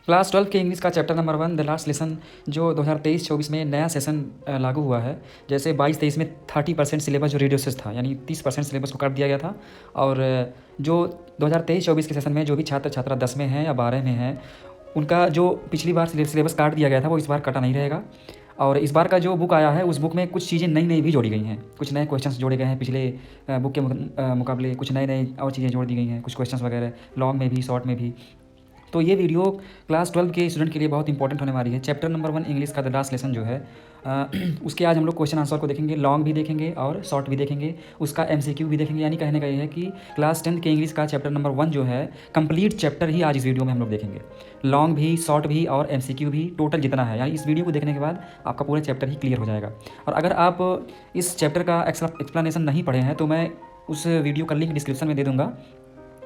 Class 12 के English का chapter number 1 the last lesson जो 2023-24 में नया सेशन लागू हुआ है। जैसे 22-23 में 30% सिलेबस जो रिड्यूसेस था, यानी 30% सिलेबस को काट दिया गया था। और जो 2023-24 के सेशन में जो भी छात्र छात्रा 10 में हैं या 12 में हैं, उनका जो पिछली बार सिलेबस काट दिया गया था वो इस बार कटा नहीं रहेगा। और इस बार का जो बुक आया है उस बुक में कुछ चीज़ें नई नई भी जोड़ी गई हैं, कुछ नए क्वेश्चंस जोड़े गए हैं पिछले बुक के मुकाबले, कुछ नए नए और चीज़ें जोड़ दी गई हैं, कुछ क्वेश्चंस वगैरह लॉन्ग में भी शॉर्ट में भी। तो ये वीडियो क्लास 12 के स्टूडेंट के लिए बहुत इंपॉर्टेंट होने वाली है। चैप्टर नंबर 1 इंग्लिश का द लास्ट लेसन जो है उसके आज हम लोग क्वेश्चन आंसर को देखेंगे, लॉन्ग भी देखेंगे और शॉर्ट भी देखेंगे, उसका एमसीक्यू भी देखेंगे। यानी कहने का ये है कि क्लास 10 के इंग्लिश का चैप्टर नंबर 1 जो है कंप्लीट चैप्टर ही आज इस वीडियो में हम लोग देखेंगे, लॉन्ग भी, शॉर्ट भी और एमसीक्यू भी, टोटल जितना है। यानी इस वीडियो को देखने के बाद आपका पूरा चैप्टर ही क्लियर हो जाएगा। और अगर आप इस चैप्टर का एक्सप्लेनेशन नहीं पढ़े हैं तो मैं उस वीडियो का लिंक डिस्क्रिप्शन में दे दूँगा,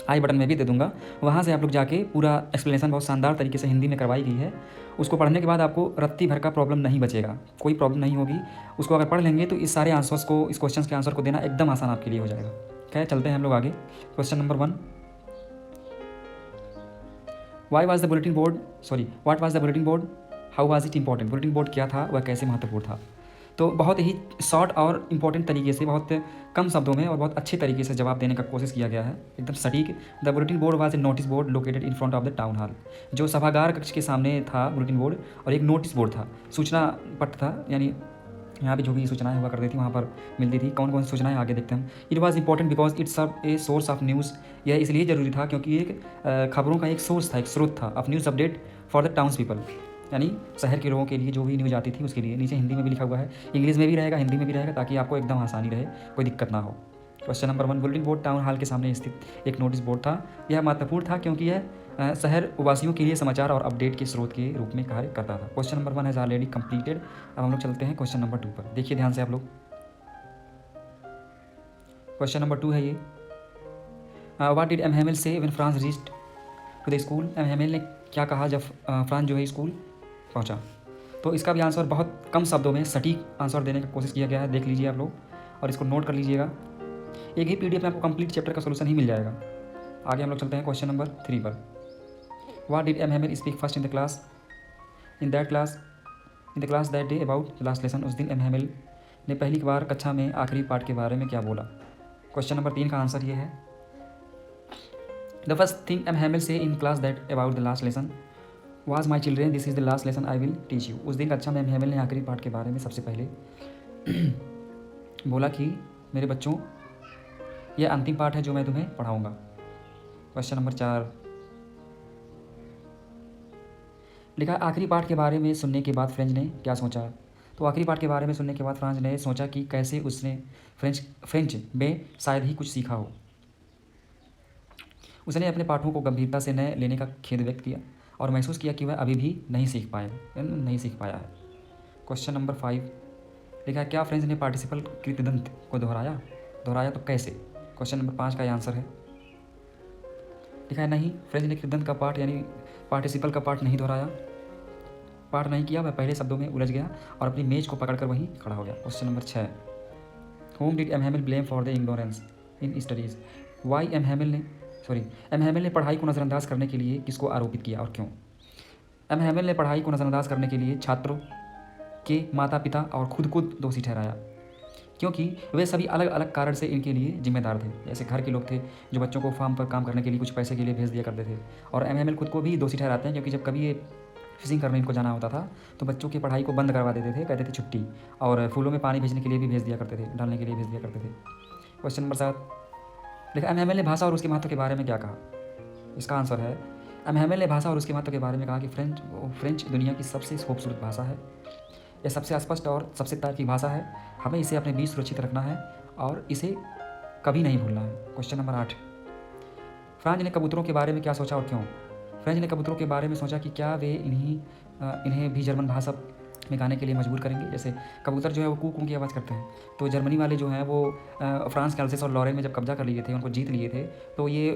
आई बटन में भी दे दूंगा। वहाँ से आप लोग जाके पूरा एक्सप्लेनेशन बहुत शानदार तरीके से हिंदी में करवाई गई है। उसको पढ़ने के बाद आपको रत्ती भर का प्रॉब्लम नहीं बचेगा, कोई प्रॉब्लम नहीं होगी। उसको अगर पढ़ लेंगे तो इस सारे आंसर्स को, इस क्वेश्चन के आंसर को देना एकदम आसान आपके लिए हो जाएगा। खैर चलते हैं हम लोग आगे। Question number 1, what was the bulletin board, how was it important. Bulletin board क्या था, वह कैसे महत्वपूर्ण था। तो बहुत ही शॉर्ट और इम्पोर्टेंट तरीके से, बहुत कम शब्दों में और बहुत अच्छे तरीके से जवाब देने का कोशिश किया गया है, एकदम सटीक। The bulletin board was a notice board located in front of the town hall. जो सभागार कक्ष के सामने था बुलेटिन बोर्ड, और एक नोटिस बोर्ड था, सूचना पट था, यानी यहाँ पे जो भी सूचनाएं हुआ करती थी वहाँ पर मिलती थी। कौन कौन सी सूचनाएं आगे देखते हैं। It was important because it's a source of news. यह इसलिए ज़रूरी था क्योंकि एक खबरों का एक सोर्स था, एक स्रोत था, of news update for the towns people, यानी शहर के लोगों के लिए जो भी न्यूज़ आती थी उसके लिए। नीचे हिंदी में भी लिखा हुआ है, इंग्लिश में भी रहेगा, हिंदी में भी रहेगा, ताकि आपको एकदम आसानी रहे, कोई दिक्कत ना हो। Question number 1, bulletin board town hall के सामने स्थित एक नोटिस बोर्ड था। यह महत्वपूर्ण था क्योंकि यह शहर वासियों के लिए समाचार और अपडेट के स्रोत के रूप में कार्य करता था। Question number 1 has already completed. अब हम लोग चलते हैं क्वेश्चन नंबर 2 पर। देखिए ध्यान से आप लोग, क्वेश्चन नंबर 2 है ये, what did M Hamel say when Franz reached to the school. M Hamel ने क्या कहा जब फ्रांस जो है स्कूल पहुंचा। तो इसका भी आंसर बहुत कम शब्दों में सटीक आंसर देने की कोशिश किया गया है। देख लीजिए आप लोग और इसको नोट कर लीजिएगा। एक ही पीडीएफ में आपको कंप्लीट चैप्टर का सोल्यूशन ही मिल जाएगा। आगे हम लोग चलते हैं क्वेश्चन नंबर 3 पर। What did M Hamel speak first in the class that day about the last lesson. उस दिन एम हेमिल ने पहली बार कक्षा में आखिरी पाठ के बारे में क्या बोला। क्वेश्चन नंबर 3 का आंसर ये है, the first thing M Hamel said in class that about the last lesson was my children this is the last lesson I will teach you. उस दिन कक्षा में एम हेमिल ने आखिरी पाठ के बारे में सबसे पहले बोला कि मेरे बच्चों, यह अंतिम पाठ है जो मैं तुम्हें पढ़ाऊँगा। क्वेश्चन नंबर 4 लिखा, आखिरी पाठ के बारे में सुनने के बाद फ्रेंच ने क्या सोचा। तो आखिरी पाठ के बारे में सुनने के बाद फ्रांस ने सोचा कि कैसे उसने फ्रेंच में शायद ही कुछ सीखा हो। उसने अपने पाठों को गंभीरता से न लेने का खेद व्यक्त किया और महसूस किया कि वह अभी भी नहीं सीख पाया है। क्वेश्चन नंबर 5 लिखा, क्या फ्रेंच ने पार्टिसिपल कृतदंत को दोहराया तो कैसे। क्वेश्चन नंबर 5 का आंसर है, लिखा है नहीं, फ्रेंच ने कृतदंत का पार्ट यानी पार्टिसिपल का पार्ट नहीं दोहराया, पार्ट नहीं किया, वह पहले शब्दों में उलझ गया और अपनी मेज को पकड़कर वहीं खड़ा हो गया। Question number 6, whom did M Hamel blame for the ignorance in studies. Why M Hamel ने पढ़ाई को नज़रअंदाज करने के लिए किसको आरोपित किया और क्यों। एम हेमिल ने पढ़ाई को नज़रअंदाज करने के लिए छात्रों के माता पिता और खुद को दोषी ठहराया, क्योंकि वे सभी अलग अलग कारण से इनके लिए जिम्मेदार थे। जैसे घर के लोग थे जो बच्चों को फार्म पर काम करने के लिए कुछ पैसे के लिए भेज दिया करते थे, और एम हेमिल खुद को भी दोषी ठहराते हैं क्योंकि जब कभी ये फिशिंग करने इनको जाना होता था तो बच्चों की पढ़ाई को बंद करवा देते थे, कहते थे छुट्टी, और फूलों में पानी भेजने के लिए भी भेज दिया करते थे, डालने के लिए भेज दिया करते थे। क्वेश्चन नंबर 7 लिखा, एम हेमिल ने भाषा और उसके महत्व के बारे में क्या कहा। इसका आंसर है, एम हेमिल ने भाषा और उसके महत्व के बारे में कहा कि फ्रेंच दुनिया की सबसे खूबसूरत भाषा है, यह सबसे स्पष्ट और सबसे तार्किक भाषा है, हमें इसे अपने बीच सुरक्षित रखना है और इसे कभी नहीं भूलना है। क्वेश्चन नंबर 8 फ्रांस ने कबूतरों के बारे में क्या सोचा और क्यों। फ्रेंच ने कबूतरों के बारे में सोचा कि क्या वे इन्हें भी जर्मन भाषा में गाने के लिए मजबूर करेंगे। जैसे कबूतर जो है वो कू कू की आवाज़ करते हैं, तो जर्मनी वाले जो हैं वो फ्रांस के अल्सेस और लॉरेन में जब कब्जा कर लिए थे, उनको जीत लिए थे, तो ये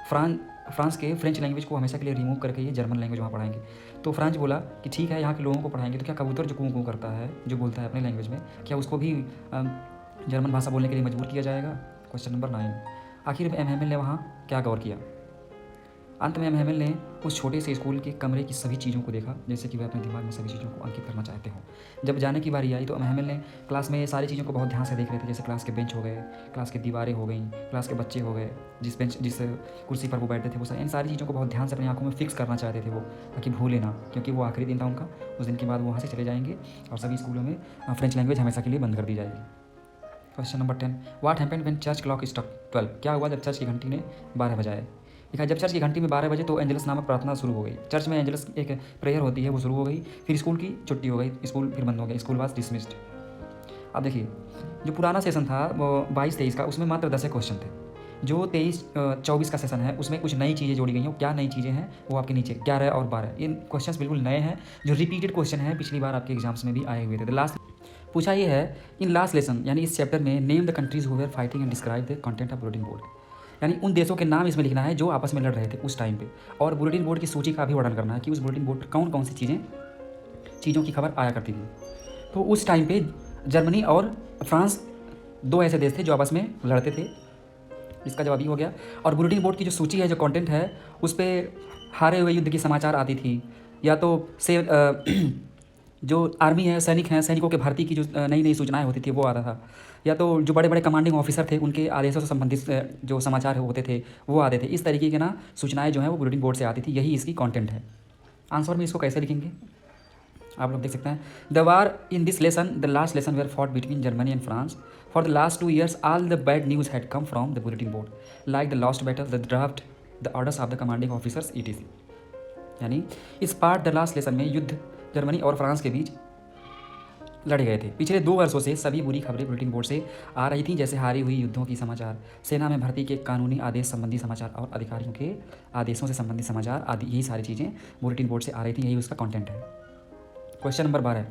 फ्रांस के फ्रेंच लैंग्वेज को हमेशा के लिए रिमूव करके ये जर्मन लैंग्वेज वहाँ पढ़ाएंगे। तो फ्रांस बोला कि ठीक है, यहाँ के लोगों को पढ़ाएंगे, तो क्या कबूतर जो कू कू करता है, जो बोलता है अपने लैंग्वेज में, क्या उसको भी जर्मन भाषा बोलने के लिए मजबूर किया जाएगा। क्वेश्चन नंबर 9 आखिर एम हेमिल ने वहाँ क्या गौर किया। अंत में एमएमएल ने उस छोटे से स्कूल के कमरे की सभी चीज़ों को देखा जैसे कि वह अपने दिमाग में सभी चीज़ों को अंकित करना चाहते हों। जब जाने की बारी आई तो एमएमएल ने क्लास में सारी चीज़ों को बहुत ध्यान से देख रहे थे, जैसे क्लास के बेंच हो गए, क्लास की दीवारें हो गई, क्लास के बच्चे हो गए, जिस कुर्सी पर वो बैठते थे, वो इन सारी चीज़ों को बहुत ध्यान से अपनी आंखों में फिक्स करना चाहते थे वो, ताकि भूले ना, क्योंकि वो आखिरी दिन था उनका। उस दिन के बाद वो वहाँ से चले जाएंगे और सभी स्कूलों में फ्रेंच लैंग्वेज हमेशा के लिए बंद कर दी जाएगी। Question number 10, what happened when church clock struck 12? क्या हुआ जब चर्च की घंटी ने 12 बजाए? देखा, जब चर्च की घंटी में 12 बजे तो एंजलस नामक प्रार्थना शुरू हो गई। चर्च में एंजलस एक प्रेयर होती है, वो शुरू हो गई। फिर स्कूल की छुट्टी हो गई, स्कूल फिर बंद हो गया, स्कूल वाज डिसमिस्ड। अब देखिए, जो पुराना सेशन था वो 22-23 का, उसमें मात्र 10 क्वेश्चन थे। जो 23-24 का सेशन है उसमें कुछ नई चीज़ें जोड़ी गई हैं। क्या नई चीज़ें हैं वो आपके नीचे 11 और 12, इन क्वेश्चंस बिल्कुल नए हैं, जो रिपीटेड क्वेश्चन हैं, पिछली बार आपके एग्जाम्स में भी आए हुए थे। लास्ट पूछा ये है, इन लास्ट लेसन यानी इस चैप्टर में name the countries who were fighting and describe the content of bulletin board, यानी उन देशों के नाम इसमें लिखना है जो आपस में लड़ रहे थे उस टाइम पे, और बुलेटिन बोर्ड की सूची का भी वर्णन करना है कि उस बुलेटिन बोर्ड पर कौन कौन सी चीज़ों की खबर आया करती थी। तो उस टाइम पे जर्मनी और फ्रांस दो ऐसे देश थे जो आपस में लड़ते थे, इसका जवाब ही हो गया। और बुलेटिन बोर्ड की जो सूची है, जो कंटेंट है, उस पर हारे हुए युद्ध की समाचार आती थी, या तो से जो आर्मी है, सैनिक हैं, सैनिकों के भर्ती की जो नई नई सूचनाएं होती थी वो आता था, या तो जो बड़े बड़े कमांडिंग ऑफिसर थे उनके आदेशों से संबंधित जो समाचार होते थे वो आते थे। इस तरीके के ना सूचनाएं जो हैं वो बुलेटिन बोर्ड से आती थी, यही इसकी कंटेंट है। आंसर में इसको कैसे लिखेंगे आप लोग देख सकते हैं। The war in this lesson, the last lesson were fought between Germany and France for the last 2 years, all the bad news had come from the bulletin board, like the lost battle, the draft, the orders of the commanding officers etc। यानी इस part the last lesson में युद्ध Germany और France के बीच लड़े गए थे। पिछले 2 वर्षों से सभी बुरी खबरें बुलेटिन बोर्ड से आ रही थी, जैसे हारी हुई युद्धों की समाचार, सेना में भर्ती के कानूनी आदेश संबंधी समाचार और अधिकारियों के आदेशों से संबंधित समाचार आदि, यही सारी चीज़ें बुलेटिन बोर्ड से आ रही थी, यही उसका कंटेंट है। Question number 12,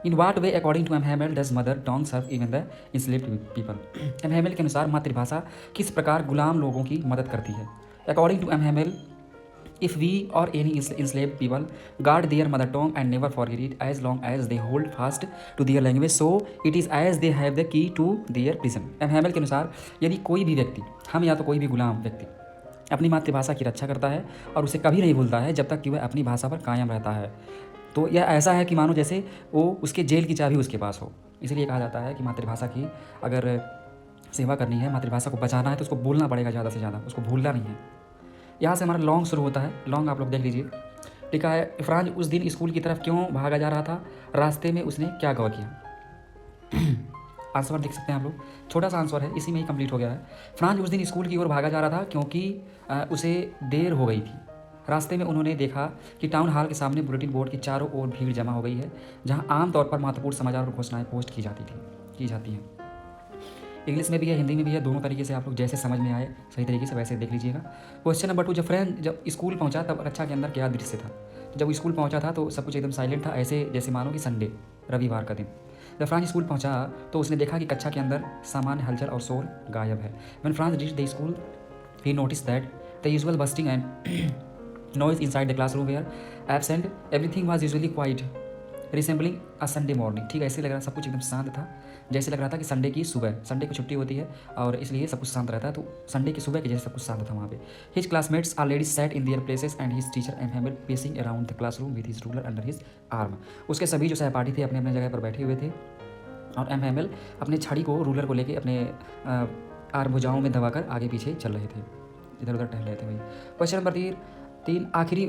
in what way according to M Hamel does mother tongue serve even the enslaved people? M Hamel के अनुसार मातृभाषा किस प्रकार गुलाम लोगों की मदद करती है? According to M Hamel, if we or any enslaved people guard their mother tongue and never forget it as long as they hold fast to their language, so it is as they have the key to their prison। एमहेमेल के अनुसार यदि कोई भी व्यक्ति, हम या तो कोई भी गुलाम व्यक्ति अपनी मातृभाषा की रक्षा करता है और उसे कभी नहीं भूलता है जब तक कि वह अपनी भाषा पर कायम रहता है, तो यह ऐसा है कि मानो जैसे वो उसके जेल की चाबी उसके पास हो। इसलिए कहा जाता है कि मातृभाषा की अगर सेवा करनी है, मातृभाषा को बचाना है, तो उसको बोलना पड़ेगा ज़्यादा से ज़्यादा, उसको भूलना नहीं है। यहाँ से हमारा लॉन्ग शुरू होता है। लॉन्ग आप लोग देख लीजिए, लिखा है, फ्रांज उस दिन स्कूल की तरफ क्यों भागा जा रहा था, रास्ते में उसने क्या गौर किया? आंसर देख सकते हैं आप लोग, छोटा सा आंसर है, इसी में ही कंप्लीट हो गया है। फ्रांज उस दिन स्कूल की ओर भागा जा रहा था क्योंकि उसे देर हो गई थी। रास्ते में उन्होंने देखा कि टाउन हॉल के सामने बुलेटिन बोर्ड की चारों ओर भीड़ जमा हो गई है, जहाँ आमतौर पर महत्वपूर्ण समाचार और घोषणाएं पोस्ट की जाती हैं। इंग्लिश में भी है, हिंदी में भी है, दोनों तरीके से आप लोग जैसे समझ में आए सही तरीके से वैसे देख लीजिएगा। क्वेश्चन नंबर 2, जब स्कूल पहुंचा तब कक्षा के अंदर क्या दृश्य था? जब स्कूल पहुंचा था तो सब कुछ एकदम साइलेंट था, ऐसे जैसे मानो कि संडे, रविवार का दिन। जब फ्रांस स्कूल पहुंचा तो उसने देखा कि कक्षा के अंदर सामान्य हलचल और शोर गायब है। When Franz reached the school he notice that the usual bustling and noise inside the classroom were absent, everything was usually quiet resembling a Sunday morning. ठीक है, ऐसे लग रहा, सब कुछ एकदम शांत था, जैसे लग रहा था कि संडे की सुबह, संडे को छुट्टी होती है और इसलिए सब कुछ शांत रहता है, तो संडे की सुबह के जैसे सब कुछ शांत था वहाँ पे। His classmates already set in their places and his teacher M Hamel pacing around the classroom with his ruler under his arm. उसके सभी जो सहपाठी थे अपने अपने जगह पर बैठे हुए थे और एमहेमेल अपने छड़ी को, रूलर को लेके अपने आर्म भुजाओं में दबाकर आगे पीछे चल रहे थे, इधर उधर टहल रहे थे वही। क्वेश्चन नंबर 3, आखिरी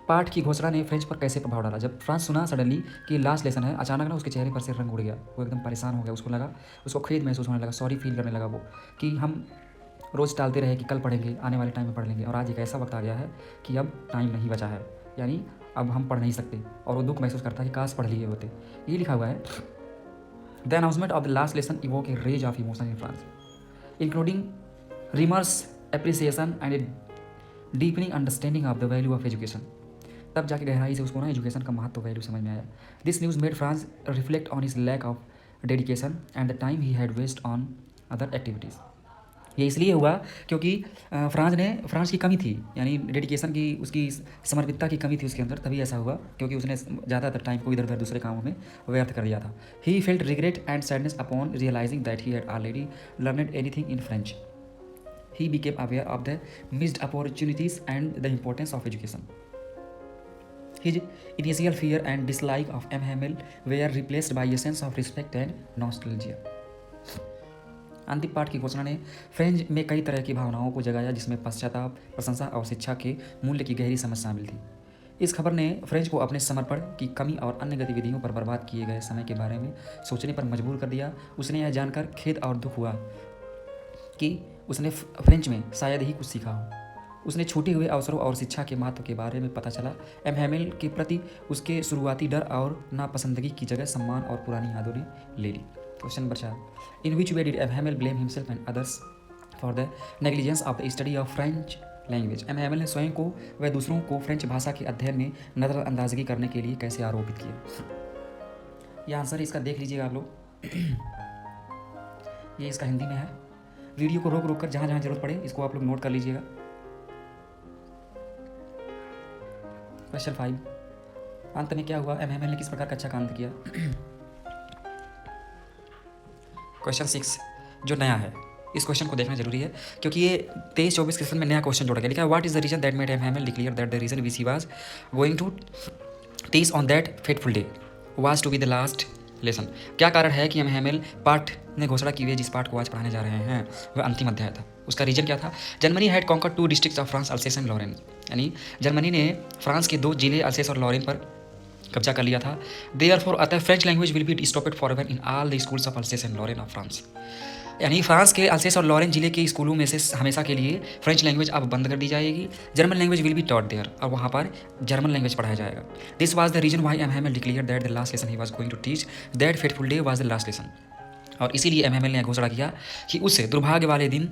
पाठ की घोषणा ने फ्रेंच पर कैसे प्रभाव डाला? जब फ्रांस सुना सडनली कि लास्ट लेसन है, अचानक ना उसके चेहरे पर से रंग उड़ गया, वो एकदम परेशान हो गया, उसको लगा, उसको खेद महसूस होने लगा, सॉरी फील करने लगा वो, कि हम रोज़ टालते रहे कि कल पढ़ेंगे, आने वाले टाइम में पढ़ लेंगे, और आज एक ऐसा वक्त आ गया है कि अब टाइम नहीं बचा है, यानी अब हम पढ़ नहीं सकते, और वो दुख महसूस करता है कि काश पढ़ लिए होते। ये लिखा हुआ है, the announcement of the last lesson evoke a range of emotion in Franz, including remorse appreciation and a deepening understanding of the value of education. तब जाके गहराई से उसको ना एजुकेशन का महत्व, वैल्यू समझ में आया। This news made Franz reflect on his lack of dedication and the time he had waste on other activities. ये इसलिए हुआ क्योंकि फ्रांस की कमी थी, यानी डेडिकेशन की, उसकी समर्पितता की कमी थी उसके अंदर, तभी ऐसा हुआ, क्योंकि उसने ज़्यादातर टाइम को इधर उधर दूसरे कामों में व्यर्थ कर दिया था। He felt regret and sadness upon realising that he had already learned anything in French. he became aware of the missed opportunities and the importance of education. His initial fear and dislike of M. Hamel were replaced by a sense of respect and nostalgia. अंतिम पाठ की घोषणा ने French में कई तरह की भावनाओं को जगाया, जिसमें पश्चाताप, प्रशंसा और शिक्षा के मूल्य की गहरी समझ शामिल थी। इस खबर ने फ्रेंच को अपने समर्पण की कमी और अन्य गतिविधियों पर बर्बाद किए गए समय के बारे में सोचने पर मजबूर कर दिया। उसने यह जानकर खेद और दुख हुआ कि उसने फ्रेंच में शायद ही कुछ सीखा हो। उसने छूटे हुए अवसरों और शिक्षा के महत्व के बारे में पता चला। एम हैमेल के प्रति उसके शुरुआती डर और नापसंदगी की जगह सम्मान और पुरानी यादों ने ले ली। Question number 4, in which way did M Hamel blame himself and others for the negligence of the study of French language. M Hamel ने स्वयं को व दूसरों को फ्रेंच भाषा के अध्ययन में नज़रअंदाजगी करने के लिए कैसे आरोपित किया? यह आंसर इसका देख लीजिएगा आप लोग। ये इसका हिंदी में है। वीडियो को रोक रोक कर जहाँ जहाँ जरूरत पड़े इसको आप लोग नोट कर लीजिएगा। क्वेश्चन 5, अंत में क्या हुआ? एम हैमेल ने किस प्रकार का अच्छा काम किया? क्वेश्चन 6 जो नया है, इस क्वेश्चन को देखना जरूरी है क्योंकि ये 23-24 क्वेश्चन में नया क्वेश्चन जोड़ा गया। लिखा है what is the reason that made M Hamel declare that the reason which he was going to teach on that fateful day was to be the last lesson. क्या कारण है कि एम हैमेल पाठ ने घोषणा की हुई जिस पाठ को आज पढ़ाने जा रहे हैं वह अंतिम अध्याय था? उसका रीजन क्या था? Germany had conquered 2 districts of France, Alsace and Lorraine. यानी जर्मनी ने फ्रांस के 2 जिले अल्सेस और लॉरेन पर कब्जा कर लिया था। देयरफॉर अतः French language will be stopped forever in all the schools of Alsace and Lorraine of France. यानी फ्रांस के अल्सेस और लॉरेन जिले के स्कूलों में से हमेशा के लिए फ्रेंच लैंग्वेज अब बंद कर दी जाएगी। German language will be taught there, और वहाँ पर जर्मन लैंग्वेज पढ़ाया जाएगा। This was the reason why M Hamel declare that the last lesson he was going to teach that fateful day was the last lesson. और इसीलिए M Hamel ने घोषणा किया कि उस दुर्भाग्य वाले दिन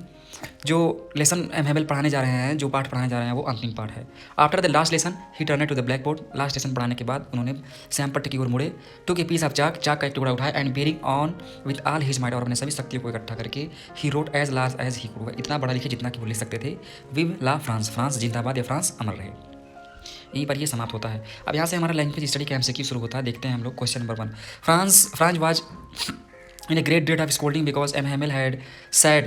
जो लेसन एम हैमेल पढ़ाने जा रहे हैं, जो पाठ पढ़ाने जा रहे हैं वो अंतिम पाठ है। After the last lesson he turn to the black board. Last lesson पढ़ाने के बाद उन्होंने श्याम पट्ट की ओर मुड़े। टुक ए पीस ऑफ चाक का एक टुकड़ा उठाया and bearing on with all his might, और अपने सभी शक्तियों को इकट्ठा करके he wrote as last as he could. इतना बड़ा लिखे जितना कि वो लिख सकते थे। विव ला फ्रांस, फ्रांस जिंदाबाद या फ्रांस अमर रहे। यहीं पर ये समाप्त होता है। अब यहाँ से हमारा लैंग्वेज स्टडी का MCQ शुरू होता है। देखते हैं हम लोग question number 1। Franz was in a great dread of scolding because M. Hamel had said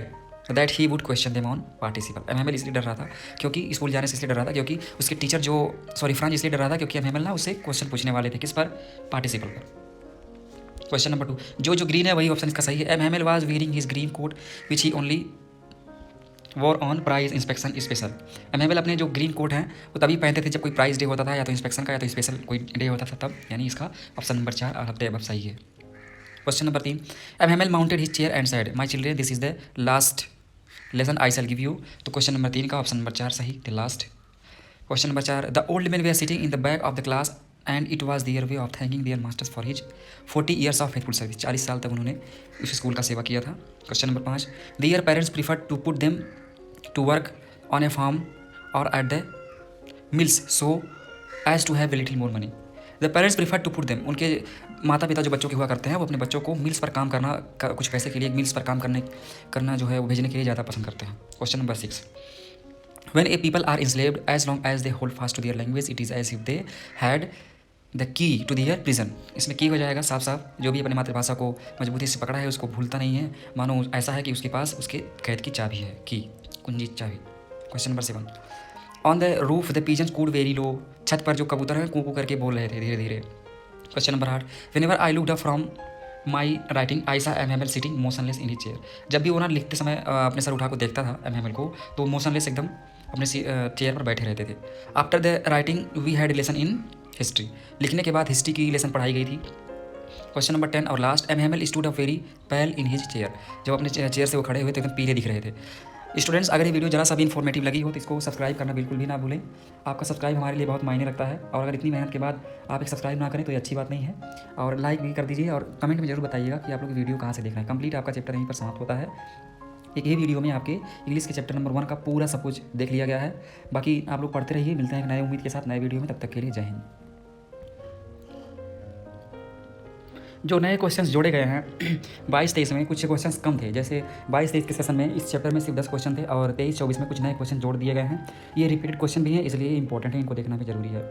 that he would question them on participle। M. Hamel इसलिए डर रहा था क्योंकि स्कूल जाने से इसलिए डर रहा था क्योंकि उसके टीचर फ्रांस इसलिए डर रहा था क्योंकि M. Hamel ना उससे क्वेश्चन पूछने वाले थे। किस पर? पार्टिसिपल पर। क्वेश्चन नंबर 2, जो ग्रीन है वही ऑप्शन इसका सही है। M. Hamel was wearing his green coat which he only wore on prize inspection special। M. Hamel अपने जो ग्रीन कोट हैं वो तभी पहनते थे जब कोई प्राइज डे होता था, या तो इंस्पेक्शन का या तो स्पेशल कोई डे होता था तब। यानी इसका ऑप्शन नंबर 4 अब सही है। Question number 3, M Hamel mounted his chair and said my children this is the last lesson I shall give you. तो क्वेश्चन नंबर 3 का ऑप्शन नंबर 4 सही, the last. Question number 4, the old man were sitting in the back of the class and it was their way of thanking their masters for his 40 years of faithful service. 40 साल तक उन्होंने उस school का सेवा किया था। Question number 5, their parents prefer to put them to work on a farm or at the mills so as to have little more money. The parents prefer to put them, उनके माता पिता जो बच्चों के हुआ करते हैं वो अपने बच्चों को मिल्स पर काम करना कुछ पैसे के लिए मिल्स पर काम करना जो है वो भेजने के लिए ज़्यादा पसंद करते हैं। Question number 6, when a people are enslaved as long as they hold fast to their language it is as if they had the key to their prison. इसमें की हो जाएगा साफ साफ, जो भी अपनी मातृभाषा को मजबूती से पकड़ा है उसको भूलता नहीं है, मानो ऐसा है कि उसके पास उसके कैद की चाबी है, की कुंजी चाबी। Question number 7, on the roof the pigeons cooed very low. छत पर जो कबूतर हैं कू कू करके बोल रहे थे धीरे धीरे। Question number 8, whenever I looked up from my writing I saw M Hamel sitting motionless in his chair. जब भी वो ना लिखते समय अपने सर उठा को देखता था एम हैमेल को, तो मोशनलेस एकदम अपने चेयर पर बैठे रहते थे। After the writing we had lesson in history. लिखने के बाद हिस्ट्री की लेसन पढ़ाई गई थी। क्वेश्चन नंबर 10 और last, M Hamel stood up very pale in his chair. जब अपने चेयर से वो खड़े हुए तो एकदम पीले दिख रहे थे। स्टूडेंट्स, अगर ये वीडियो जरा सा भी इन्फॉर्मेटिव लगी हो तो इसको सब्सक्राइब करना बिल्कुल भी ना भूलें। आपका सब्सक्राइब हमारे लिए बहुत मायने रखता है, और अगर इतनी मेहनत के बाद आप एक सब्सक्राइब ना करें तो ये अच्छी बात नहीं है। और लाइक भी कर दीजिए और कमेंट में जरूर बताइएगा कि आप लोग वीडियो कहाँ से देख रहे हैं। कंप्लीट आपका चैप्टर यहीं पर समाप्त होता है। एक ही वीडियो में आपके इंग्लिश के चैप्टर नंबर 1 का पूरा सब कुछ देख लिया गया है। बाकी आप लोग पढ़ते रहिए। मिलते हैं एक नए उम्मीद के साथ नए वीडियो में, तब तक के लिए जय हिंद। जो नए क्वेश्चंस जोड़े गए हैं 22-23 में कुछ क्वेश्चंस कम थे, जैसे 22-23 के सेशन में इस चैप्टर में सिर्फ 10 क्वेश्चन थे और 23-24 में कुछ नए क्वेश्चन जोड़ दिए गए हैं। ये रिपीटेड क्वेश्चन भी हैं, इसलिए इंपॉर्टेंट है, इनको देखना भी जरूरी है।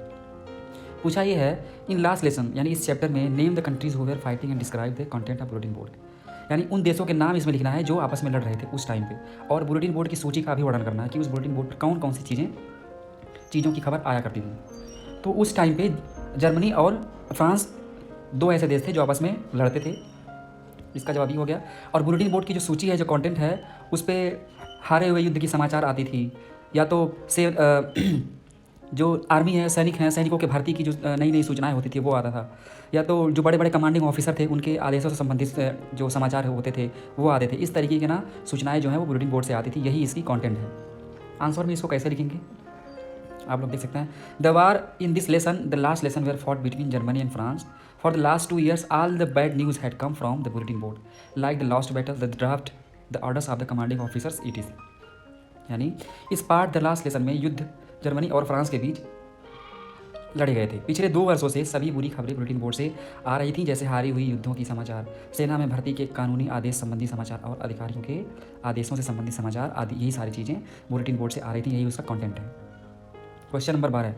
पूछा ये है इन लास्ट लेसन यानी इस चैप्टर में name the countries who were fighting and describe the content of bulletin board. यानी उन देशों के नाम इसमें लिखना है जो आपस में लड़ रहे थे उस टाइम पे, और बुलेटिन बोर्ड की सूची का भी वर्णन करना है कि उस बुलेटिन बोर्ड पर कौन कौन सी चीज़ों की खबर आया करती थी। तो उस टाइम पे जर्मनी और फ्रांस दो ऐसे देश थे जो आपस में लड़ते थे, इसका जवाब ये हो गया। और बुलेटिन बोर्ड की जो सूची है, जो कंटेंट है, उस पर हारे हुए युद्ध की समाचार आती थी, या तो से जो आर्मी है, सैनिक हैं, सैनिकों के भर्ती की जो नई नई सूचनाएं होती थी वो आता था, या तो जो बड़े बड़े कमांडिंग ऑफिसर थे उनके आदेशों से संबंधित जो समाचार होते थे वो आते थे। इस तरीके के ना सूचनाएं जो हैं वो बुलेटिन बोर्ड से आती थी, यही इसकी कंटेंट है। आंसर में इसको कैसे लिखेंगे आप लोग देख सकते हैं। The war in this lesson, the last lesson were fought between Germany and France. For the last 2 years all the bad news had come from the bulletin board, like the lost battle, the draft, the orders of the commanding officers it is. यानी इस part the last lesson में युद्ध Germany और France के बीच लड़े गए थे। पिछले 2 वर्षों से सभी बुरी खबरें बुलेटिन बोर्ड से आ रही थी, जैसे हारी हुई युद्धों की समाचार, सेना में भर्ती के कानूनी आदेश संबंधी समाचार और अधिकारियों के आदेशों से संबंधित समाचार आदि। यही सारी चीज़ें बुलेटिन बोर्ड से आ रही थी, यही उसका कंटेंट है। Question number 12,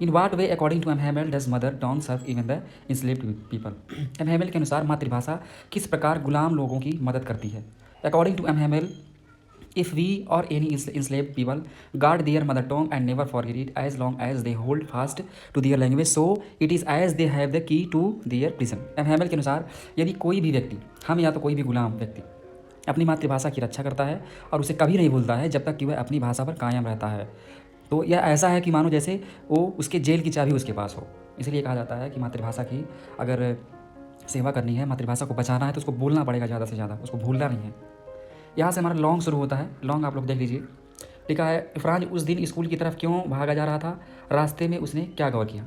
in what way according to M Hamel does mother tongue serve even the enslaved people. M Hamel के अनुसार मातृभाषा किस प्रकार गुलाम लोगों की मदद करती है। According to M Hamel, if we or any enslaved people guard their mother tongue and never forget it as long as they hold fast to their language, so it is as they have the key to their prison। M Hamel के अनुसार यदि कोई भी व्यक्ति, हम या तो कोई भी गुलाम व्यक्ति अपनी मातृभाषा की रक्षा करता है और उसे कभी नहीं भूलता है जब तक कि वह अपनी भाषा पर कायम रहता है, तो यह ऐसा है कि मानो जैसे वो उसके जेल की चाबी उसके पास हो। इसलिए कहा जाता है कि मातृभाषा की अगर सेवा करनी है, मातृभाषा को बचाना है, तो उसको बोलना पड़ेगा ज़्यादा से ज़्यादा, उसको भूलना नहीं है। यहाँ से हमारा लॉन्ग शुरू होता है। लॉन्ग आप लोग देख लीजिए, लिखा है फ्रांज उस दिन स्कूल की तरफ क्यों भागा जा रहा था, रास्ते में उसने क्या गौर किया।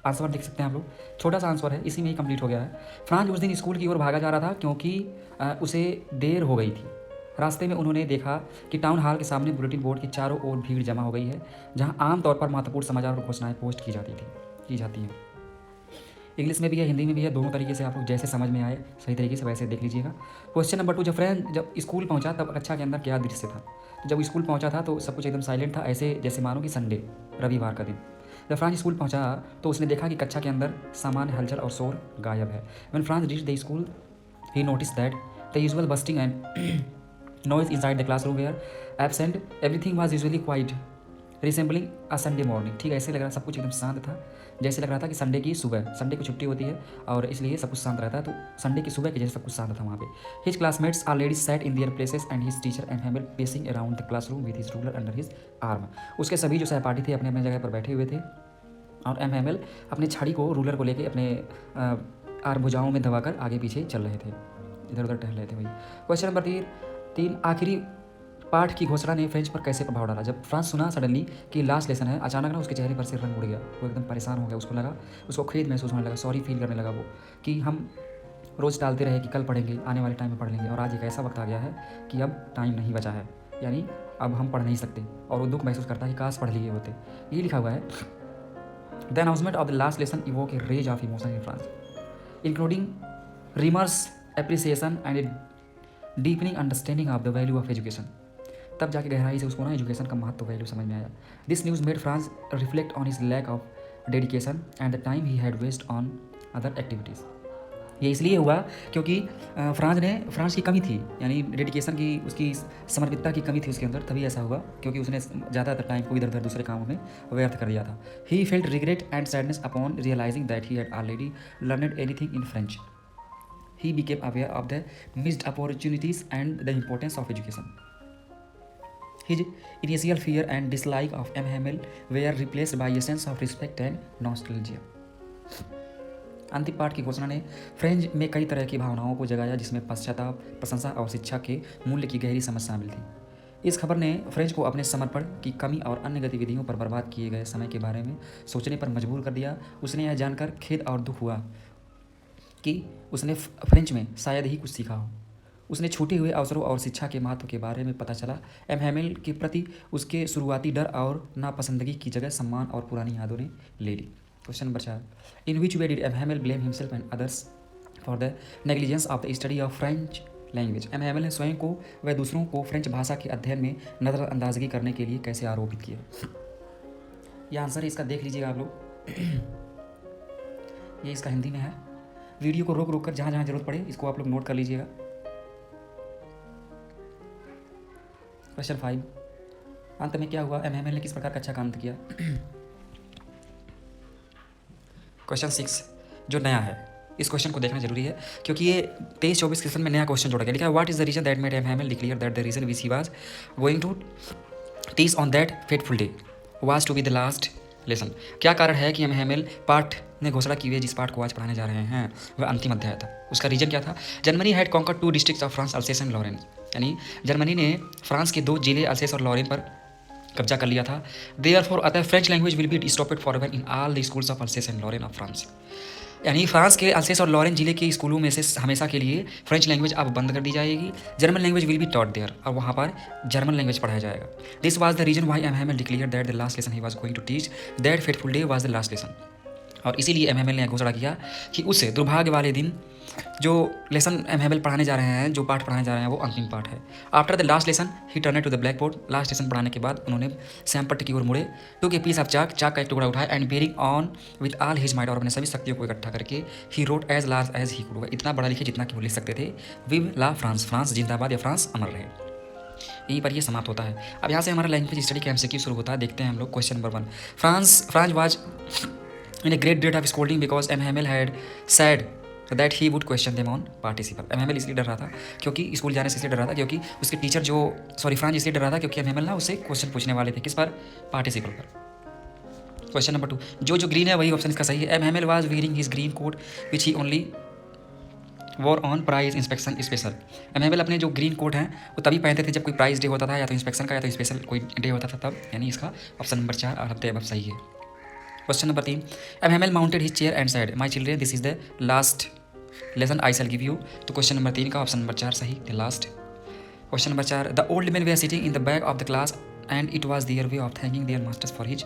आंसर देख सकते हैं आप लोग, छोटा सा आंसर है, इसी में ही कंप्लीट हो गया है। फ्रांज उस दिन स्कूल की ओर भागा जा रहा था क्योंकि उसे देर हो गई थी। रास्ते में उन्होंने देखा कि टाउन हॉल के सामने बुलेटिन बोर्ड की चारों ओर भीड़ जमा हो गई है, जहां आमतौर पर महत्वपूर्ण समाचार और घोषणाएं पोस्ट की जाती हैं। इंग्लिश में भी है, हिंदी में भी है, दोनों तरीके से आप लोग जैसे समझ में आए सही तरीके से वैसे देख लीजिएगा। क्वेश्चन नंबर 2, जब स्कूल पहुंचा तब कक्षा के अंदर क्या दृश्य था। जब स्कूल पहुंचा था तो सब कुछ एकदम साइलेंट था, ऐसे जैसे मानो कि संडे, रविवार का दिन। जब फ्रांस स्कूल पहुंचा तो उसने देखा कि कक्षा के अंदर सामान्य हलचल और शोर गायब है। When Franz reached the school he notice that the usual bustling and noise inside the classroom were absent, everything was usually quiet, resembling a Sunday morning। ठीक है, ऐसे लग रहा, सब कुछ एकदम शांत था, जैसे लग रहा था कि संडे की सुबह, संडे को छुट्टी होती है और इसलिए सब कुछ शांत रहता है, तो संडे की सुबह के जैसे सब कुछ शांत था वहाँ पे। His classmates already sat in their places and his teacher M Hamel pacing around the classroom with his ruler under his arm. उसके सभी जो सहपाठी थे अपने अपने जगह पर बैठे हुए थे और एम हैमेल अपने छड़ी को, रूलर को लेके अपने आर्म भुजाओं में दबाकर आगे पीछे चल रहे थे, इधर उधर टहल रहे थे वही। क्वेश्चन नंबर 3, आखिरी पाठ की घोषणा ने फ्रेंच पर कैसे प्रभाव डाला। जब फ्रांस सुना सडनली कि लास्ट लेसन है, अचानक ना उसके चेहरे पर से रंग उड़ गया, वो एकदम परेशान हो गया, उसको लगा, उसको खेद महसूस होने लगा, सॉरी फील करने लगा वो, कि हम रोज़ टालते रहे कि कल पढ़ेंगे, आने वाले टाइम में पढ़ लेंगे, और आज एक ऐसा वक्त आ गया है कि अब टाइम नहीं बचा है, यानी अब हम पढ़ नहीं सकते, और वो दुख महसूस करता है कि काश पढ़ लिए होते। ये लिखा हुआ है, the announcement of the last lesson evoke a range of emotion in Franz, including remorse appreciation and a deepening understanding of the value of education. तब जाके गहराई से उसको ना एजुकेशन का महत्व, वैल्यू समझ में आया। This news made Franz reflect on his lack of dedication and the time he had waste on other activities. ये इसलिए हुआ क्योंकि फ्रांस की कमी थी, यानी डेडिकेशन की, उसकी समर्पितता की कमी थी उसके अंदर, तभी ऐसा हुआ, क्योंकि उसने ज़्यादातर टाइम को इधर उधर दूसरे कामों में व्यर्थ कर दिया था। He felt regret and sadness upon realising that he had already learned anything in French. He became aware of the missed opportunities and the importance of education. His initial fear and dislike of M. Hamel were replaced by a sense of respect and nostalgia. अंतिम पाठ की घोषणा ने French में कई तरह की भावनाओं को जगाया, जिसमें पश्चाताप, प्रशंसा और शिक्षा के मूल्य की गहरी समझ शामिल थी। इस खबर ने फ्रेंच को अपने समर्पण की कमी और अन्य गतिविधियों पर बर्बाद किए गए समय के बारे में सोचने पर मजबूर कर दिया। उसने यह जानकर खेद और दुख हुआ कि उसने फ्रेंच में शायद ही कुछ सीखा हो। उसने छूटे हुए अवसरों और शिक्षा के महत्व के बारे में पता चला। एम हैमेल के प्रति उसके शुरुआती डर और नापसंदगी की जगह सम्मान और पुरानी यादों ने ले ली। Question number 4, in which way did M Hamel blame himself and others for the negligence of the study of French language. M Hamel ने स्वयं को व दूसरों को फ्रेंच भाषा के अध्ययन में नज़रअंदाजगी करने के लिए कैसे आरोपित किया। यह आंसर है इसका, देख लीजिएगा आप लोग। ये इसका हिंदी में है। वीडियो को रोक रोक कर जहाँ जहाँ जरूरत पड़े इसको आप लोग नोट कर लीजिएगा। क्वेश्चन 5, अंत में क्या हुआ, एमएमएल ने किस प्रकार का अच्छा काम किया। क्वेश्चन 6 जो नया है, इस क्वेश्चन को देखना जरूरी है क्योंकि ये 23-24 क्वेश्चन में नया क्वेश्चन जोड़ा गया। लिखा है what is the reason that made M Hamel declare that the reason which he was going to teach on that fateful day was to be the last lesson. क्या कारण है कि एमएमएल पाठ ने घोषणा की हुई जिस पाठ को आज पढ़ाने जा रहे हैं वह अंतिम अध्याय था। उसका रीजन क्या था, Germany had conquered 2 districts of France, Alsace and Lorraine. यानी जर्मनी ने फ्रांस के 2 जिले अल्सेस और लॉरेन पर कब्जा कर लिया था। देयरफॉर अतः French language will be stopped forever in all the schools of Alsace and Lorraine of France. यानी फ्रांस के अल्सेस और लॉरेन जिले के स्कूलों में से हमेशा के लिए फ्रेंच लैंग्वेज अब बंद कर दी जाएगी। German language will be taught there, और वहाँ पर जर्मन लैंग्वेज पढ़ाया जाएगा। This was the reason why M Hamel declare that the last lesson he was going to teach that fateful day was the last lesson. और इसीलिए MML ने घोषणा किया कि उस दुर्भाग्य वाले दिन जो लेसन एमएमएल पढ़ाने जा रहे हैं, जो पाठ पढ़ाने जा रहे हैं वो अंतिम पाठ है। After the last lesson he turn to the black board. Last lesson पढ़ाने के बाद उन्होंने श्यामपट्ट की ओर मुड़े, टू के पीस ऑफ चाक का एक टुकड़ा उठाया and bearing on with all his might, और अपने सभी शक्तियों को इकट्ठा करके he wrote as large as he could, इतना बड़ा लिखे जितना कि वो लिख सकते थे। विव ला फ्रांस, फ्रांस जिंदाबाद या फ्रांस अमर रहे। यहीं पर ये समाप्त होता है। अब यहाँ से हमारा लैंग्वेज स्टडी का एमसीक्यू शुरू होता है। देखते हैं हम लोग question number 1। Franz was in a great date of scolding because M Hamel had said that he would question them on participle. M Hamel इसलिए डर रहा था क्योंकि स्कूल जाने से इसलिए डर रहा था क्योंकि उसके टीचर फ्रांस इसलिए डर रहा था क्योंकि एमएमएल ना उससे क्वेश्चन पूछने वाले थे। किस पर, पार्टिसिपल पर। क्वेश्चन नंबर 2, जो ग्रीन है वही ऑप्शन इसका सही है। M Hamel was wearing his green coat which he only wore on prize inspection special. M Hamel अपने जो ग्रीन कोट हैं वो तभी पहनते थे जब कोई प्राइज डे होता था, या तो इंस्पेक्शन का या तो स्पेशल कोई डे होता था तब। यानी इसका ऑप्शन नंबर 4 और अब सही है। Question number 3, M Hamel mounted his chair and said my children this is the last lesson I shall give you. तो क्वेश्चन नंबर 3 का ऑप्शन नंबर 4 सही, the last. Question number 4, the old man were sitting in the back of the class and it was their way of thanking their masters for his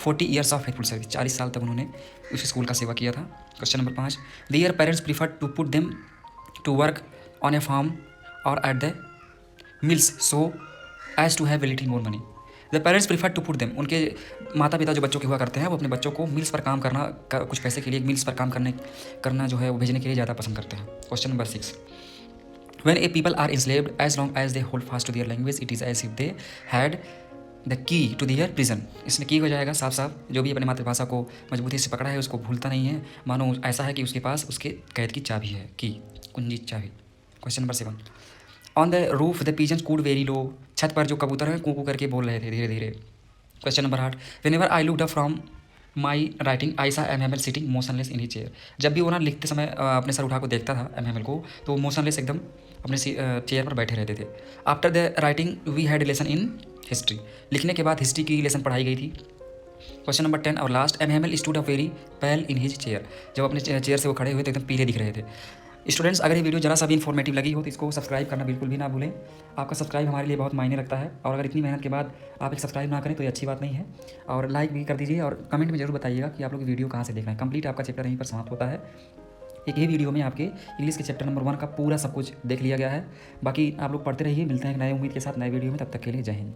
40 years of faithful service. 40 साल तक उन्होंने उस school का सेवा किया था। Question number 5, their parents prefer to put them to work on a farm or at the mills so as to have a little more money। The parents prefer to put them, उनके माता पिता जो बच्चों के हुआ करते हैं वो अपने बच्चों को मिल्स पर काम करना कुछ पैसे के लिए मिल्स पर काम करना जो है वो भेजने के लिए ज़्यादा पसंद करते हैं। Question number 6, when a people are enslaved as long as they hold fast to their language it is as if they had the key to their prison। इसमें की हो जाएगा साफ साफ, जो भी अपनी मातृभाषा को मजबूती से पकड़ा है उसको भूलता नहीं है, मानो ऐसा है कि उसके पास उसके कैद की चाबी है, की कुंजी चाबी। Question number 7, on the roof the pigeons cooed very low. छत पर जो कबूतर हैं कू करके बोल रहे थे धीरे धीरे। Question number 8, whenever I looked up from my writing I सा एमएमएल सिटिंग मोशनलेस इन ही चेयर। जब भी वो ना लिखते समय अपने सर उठा को देखता था एमएमएल को, तो मोशनलेस एकदम अपने चेयर पर बैठे रहते थे। After the writing we had lesson in history. लिखने के बाद हिस्ट्री की लेसन पढ़ाई गई थी। क्वेश्चन नंबर 10 और last, MML stood up very पेल इन हिज चेयर। जब अपने चेयर से वो खड़े हुए तो एकदम पीले दिख रहे थे। स्टूडेंट्स, अगर ये वीडियो जरा सा भी इन्फॉर्मेटिव लगी हो तो इसको सब्सक्राइब करना बिल्कुल भी ना भूलें। आपका सब्सक्राइब हमारे लिए बहुत मायने रखता है, और अगर इतनी मेहनत के बाद आप एक सब्सक्राइब ना करें तो ये अच्छी बात नहीं है। और लाइक भी कर दीजिए, और कमेंट में जरूर बताइएगा कि आप लोग वीडियो कहाँ से देख रहे हैं। कंप्लीट आपका चैप्टर यहीं पर समाप्त होता है। एक ही वीडियो में आपके इंग्लिश के चैप्टर नंबर 1 का पूरा सब कुछ देख लिया गया है। बाकी आप लोग पढ़ते रहिए। मिलते हैं एक नए उम्मीद के साथ नए वीडियो में, तब तक के लिए जय हिंद।